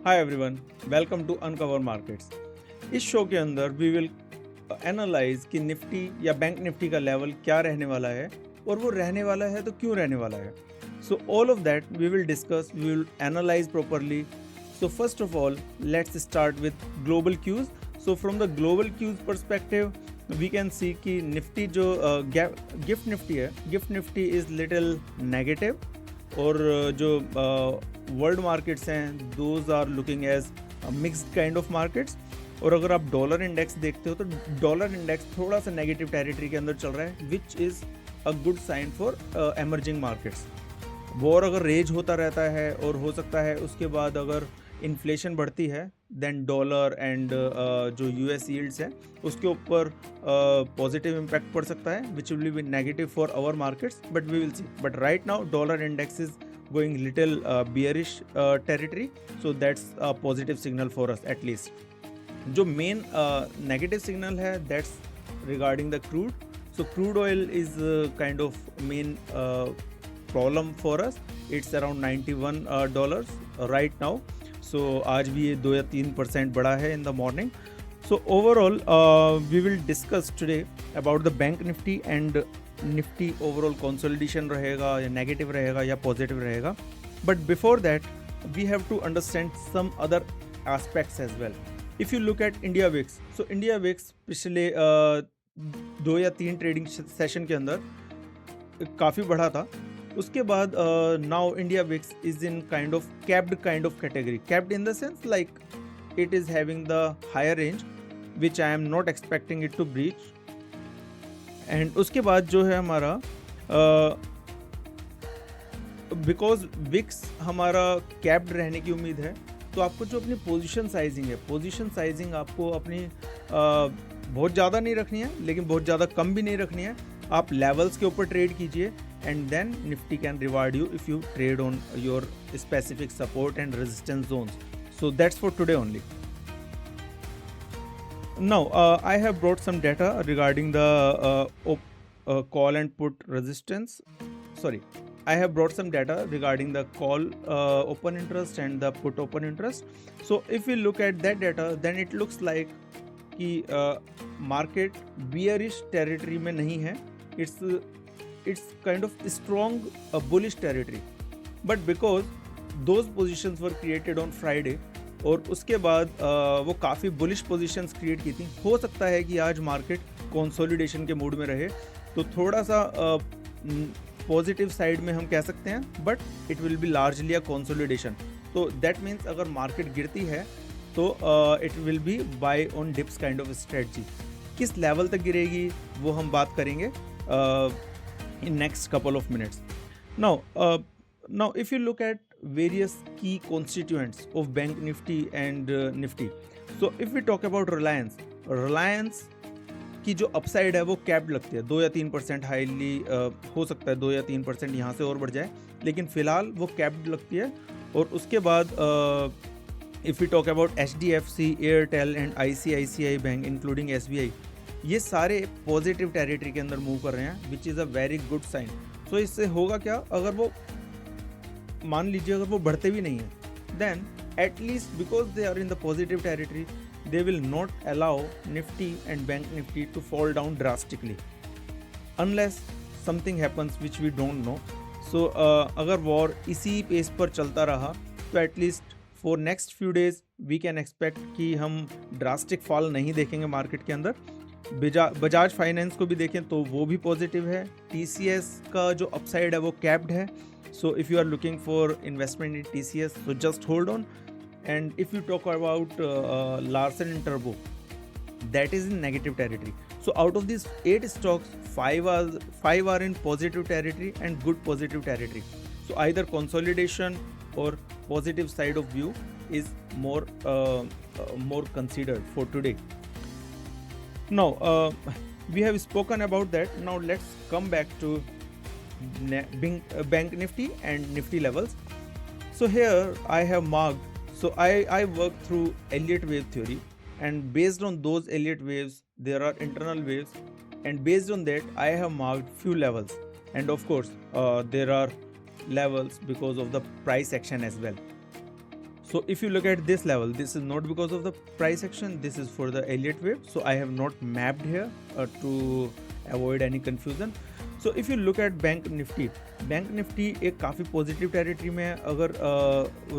Hi everyone, welcome to uncover markets. इस show के अंदर वी विल एनालाइज कि निफ्टी या बैंक निफ्टी का लेवल क्या रहने वाला है और वो रहने वाला है तो क्यों रहने वाला है। So all of that we will discuss, we will analyse properly. So first of all let's start with global cues. So from the global cues perspective we can see कि निफ्टी जो गिफ्ट निफ्टी है, GIFT Nifty is little negative और जो world markets हैं those are looking as mixed kind of markets. और अगर आप dollar index देखते हो तो डॉलर इंडेक्स थोड़ा सा नेगेटिव टेरिटरी के अंदर चल रहा है, which is a good sign for emerging markets. War अगर रेज होता रहता है और हो सकता है उसके बाद अगर इन्फ्लेशन बढ़ती है देन डॉलर एंड जो यूएस यील्ड्स है उसके ऊपर पॉजिटिव इम्पैक्ट पड़ सकता है, which will be negative for our markets, but we will see. But right now dollar index is going little bearish territory, so that's a positive signal for us at least. जो main negative signal है that's regarding the crude. So crude oil is kind of main problem for us. It's around $91 right now. सो आज भी ये 2 या 3% बढ़ा है in the morning. So overall we will discuss today about the bank Nifty and Nifty overall consolidation रहेगा या negative रहेगा या पॉजिटिव रहेगा। But before that we have to understand some other aspects as well. If you look at India VIX, so India VIX पिछले 2 या 3 trading session के अंदर काफ़ी बढ़ा था। उसके बाद now India VIX is in kind of category, capped in the sense like it is having the higher range which I am not expecting it to breach. And उसके बाद जो है हमारा बिकॉज विक्स हमारा कैप्ड रहने की उम्मीद है, तो आपको जो अपनी पोजीशन साइजिंग है, पोजीशन साइजिंग आपको अपनी बहुत ज़्यादा नहीं रखनी है लेकिन बहुत ज़्यादा कम भी नहीं रखनी है। आप लेवल्स के ऊपर ट्रेड कीजिए and then Nifty can reward you if you trade on your specific support and resistance zones. So that's for today only. Now I have brought some data regarding the call and put resistance. Sorry, I have brought some data regarding the call open interest and the put open interest. So if we look at that data, then it looks like कि market bearish territory में नहीं है. It's kind of strong bullish territory. But because those positions were created on Friday और उसके बाद वो काफ़ी bullish positions create की थी, हो सकता है कि आज मार्केट कंसोलिडेशन के मूड में रहे, तो थोड़ा सा पॉजिटिव साइड में हम कह सकते हैं, but it will be largely a consolidation. तो दैट मीन्स अगर मार्केट गिरती है तो it will be buy on dips kind of strategy. किस लेवल तक गिरेगी वो हम बात करेंगे in next couple of minutes. Now, if you look at various key constituents of Bank Nifty and Nifty, so if we talk about Reliance की जो upside है वो कैप्ड लगती है, 2 या 3% हाईली हो सकता है 2 या 3% यहाँ से और बढ़ जाए, लेकिन फिलहाल वो कैप्ड लगती है। और उसके बाद if you talk about HDFC, Airtel and ICICI bank including SBI, ये सारे पॉजिटिव टेरिटरी के अंदर मूव कर रहे हैं, which is a very good sign. So इससे होगा क्या, अगर वो मान लीजिए अगर वो बढ़ते भी नहीं है, then at least because they are in the positive territory they will not allow Nifty and bank Nifty to fall down drastically unless something happens which we don't know. So अगर वॉर इसी पेस पर चलता रहा तो at least for next few days we can expect कि हम drastic fall नहीं देखेंगे मार्केट के अंदर। बजाज फाइनेंस को भी देखें तो वो भी पॉजिटिव है, TCS का जो अपसाइड है वो कैप्ड है। So if you are looking for investment in TCS, so just hold on. And if you talk about Larsen and Turbo, that is in negative territory. So out of these 8 stocks, 5 are in positive territory and good positive territory. So either consolidation or positive side of view is more considered for today. Now we have spoken about that. Now let's come back to Bank Nifty and Nifty levels. So here I have marked, so I work through Elliott wave theory, and based on those Elliott waves there are internal waves, and based on that I have marked few levels, and of course there are levels because of the price action as well. So if you look at this level, this is not because of the price action, this is for the Elliott wave. So I have not mapped here to avoid any confusion. So if you look at bank Nifty एक काफ़ी positive territory में है. अगर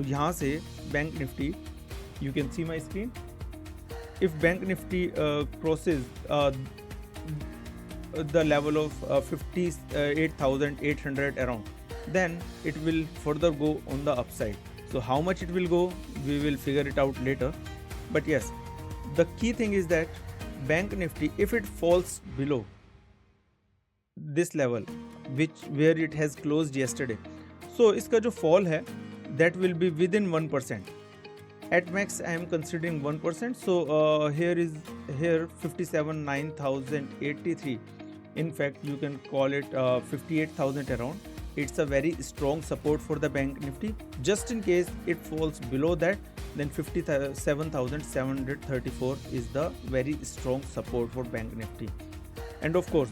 यहाँ से bank Nifty, you can see my screen, if bank nifty crosses the level of 58,800 around, then it will further go on the upside. So how much it will go, we will figure it out later. But yes, the key thing is that bank nifty, if it falls below this level where it has closed yesterday, so इसका जो fall है that will be within 1%. At max I am considering 1%. So here 57,983. In fact, you can call it 58,000 around. It's a very strong support for the bank nifty. Just in case it falls below that, then 57,734 is the very strong support for bank nifty. And of course,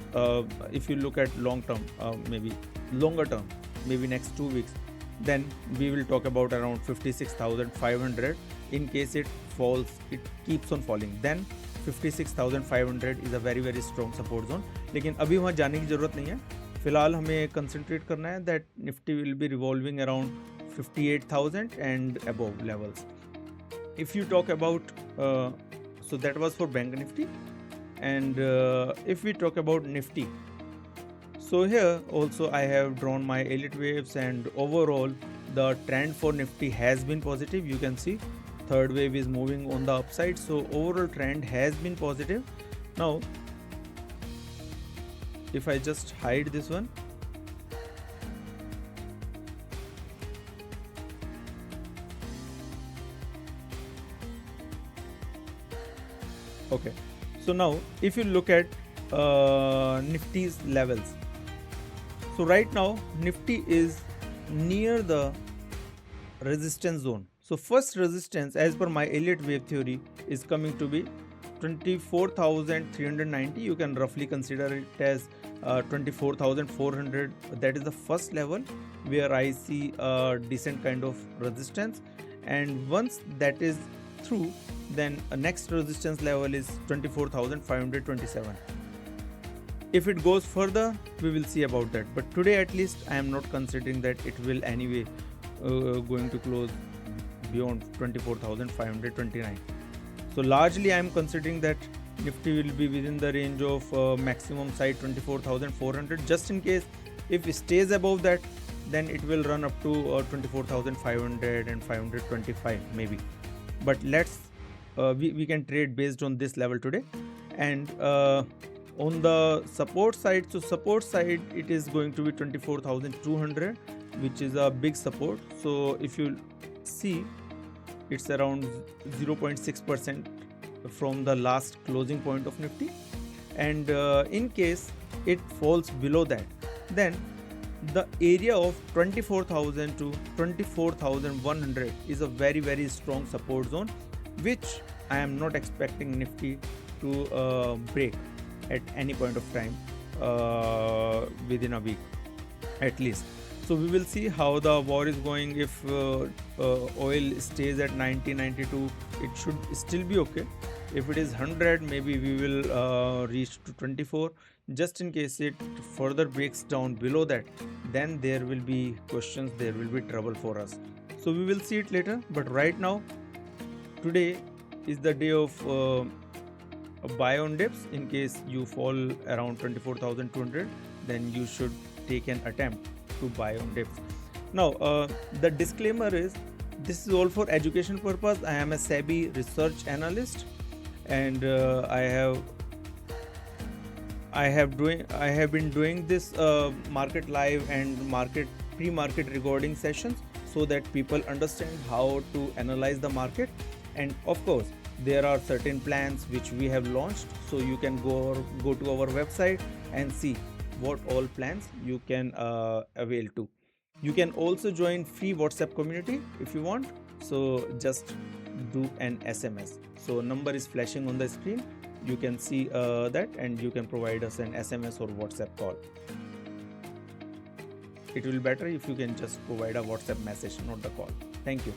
if you look at long term, maybe longer term, maybe next 2 weeks, then we will talk about around 56,500. In case it falls, it keeps on falling, then 56,500 is a very very strong support zone. लेकिन अभी वहाँ जाने की ज़रूरत नहीं है. फिलहाल हमें कंसंट्रेट करना है that Nifty will be revolving around 58,000 and above levels. If you talk about, so that was for Bank Nifty, and if we talk about Nifty, so here also I have drawn my Elliott waves, and overall the trend for Nifty has been positive. You can see third wave is moving on the upside, so overall trend has been positive. Now if I just hide this one, okay, so now if you look at Nifty's levels, so right now Nifty is near the resistance zone. So first resistance as per my Elliott wave theory is coming to be 24,390. You can roughly consider it as 24,400. That is the first level where I see a decent kind of resistance, and once that is through, then a next resistance level is 24,527. If it goes further, we will see about that, but today at least I am not considering that it will anyway going to close beyond 24,529. So largely I am considering that Nifty will be within the range of maximum side 24,400. Just in case if it stays above that, then it will run up to 24,500 and 525 maybe. But let's we can trade based on this level today. And on the support side, so support side it is going to be 24,200, which is a big support. So if you see, it's around 0.6% from the last closing point of Nifty, and in case it falls below that, then the area of 24,000 to 24,100 is a very very strong support zone, which I am not expecting Nifty to break at any point of time within a week at least. So we will see how the war is going. If oil stays at 90-92, it should still be okay. If it is 100, maybe we will reach to 24. Just in case it further breaks down below that, then there will be questions, there will be trouble for us. So we will see it later. But right now, today is the day of buy on dips. In case you fall around 24,200, then you should take an attempt to buy on dips. Now the disclaimer is, this is all for education purpose. I am a SEBI research analyst, and I have been doing this market live and pre-market recording sessions so that people understand how to analyze the market. And of course there are certain plans which we have launched, so you can go to our website and see what all plans you can avail to. You can also join free WhatsApp community if you want, so just do an SMS. So number is flashing on the screen, you can see that, and you can provide us an SMS or WhatsApp call. It will be better if you can just provide a WhatsApp message, not the call. Thank you.